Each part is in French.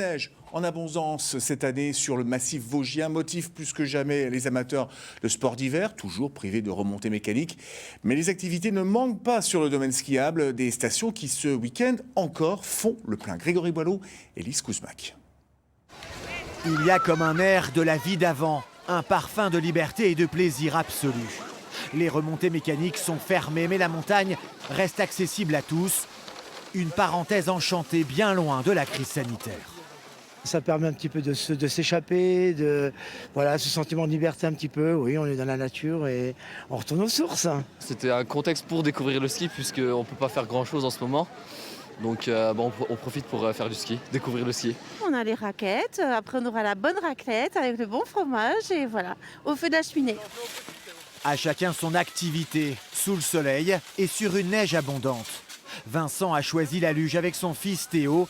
Neige en abondance cette année sur le massif vosgien motive plus que jamais les amateurs de sport d'hiver, toujours privés de remontées mécaniques. Mais les activités ne manquent pas sur le domaine skiable, des stations qui ce week-end encore font le plein. Grégory Boileau et Lise Kouzmak. Il y a comme un air de la vie d'avant, un parfum de liberté et de plaisir absolu. Les remontées mécaniques sont fermées, mais la montagne reste accessible à tous. Une parenthèse enchantée bien loin de la crise sanitaire. Ça permet un petit peu de s'échapper, voilà, ce sentiment de liberté un petit peu. Oui, on est dans la nature et on retourne aux sources. C'était un contexte pour découvrir le ski puisqu'on ne peut pas faire grand-chose en ce moment. Donc on profite pour faire du ski, découvrir le ski. On a les raquettes, après on aura la bonne raclette avec le bon fromage et voilà, au feu de la cheminée. À chacun son activité, sous le soleil et sur une neige abondante. Vincent a choisi la luge avec son fils Théo.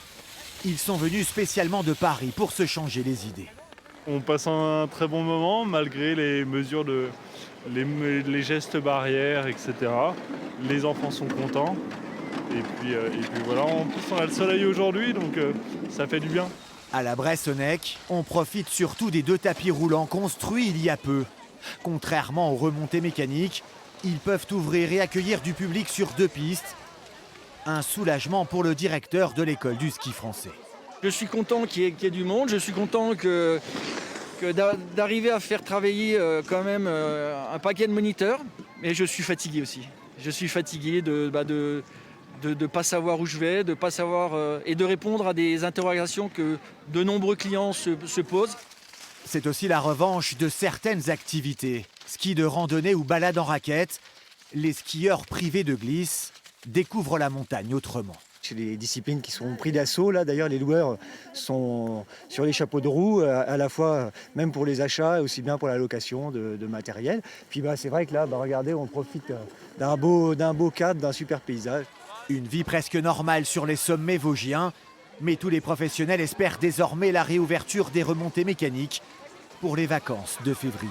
Ils sont venus spécialement de Paris pour se changer les idées. On passe un très bon moment malgré les mesures les gestes barrières, etc. Les enfants sont contents. Et puis voilà, en plus on a le soleil aujourd'hui, donc ça fait du bien. À la Bressonnec, on profite surtout des 2 tapis roulants construits il y a peu. Contrairement aux remontées mécaniques, ils peuvent ouvrir et accueillir du public sur 2 pistes. Un soulagement pour le directeur de l'école du ski français. Je suis content qu'il y ait du monde, je suis content d'arriver à faire travailler quand même un paquet de moniteurs, mais je suis fatigué aussi. Je suis fatigué de ne pas savoir où je vais, de pas savoir et de répondre à des interrogations que de nombreux clients se posent. C'est aussi la revanche de certaines activités. Ski de randonnée ou balade en raquette, les skieurs privés de glisse découvrent la montagne autrement. C'est des disciplines qui sont pris d'assaut. Là, d'ailleurs, les loueurs sont sur les chapeaux de roue, à la fois même pour les achats et aussi bien pour la location de matériel. Puis c'est vrai que là, regardez, on profite d'un beau cadre, d'un super paysage. Une vie presque normale sur les sommets vosgiens, mais tous les professionnels espèrent désormais la réouverture des remontées mécaniques pour les vacances de février.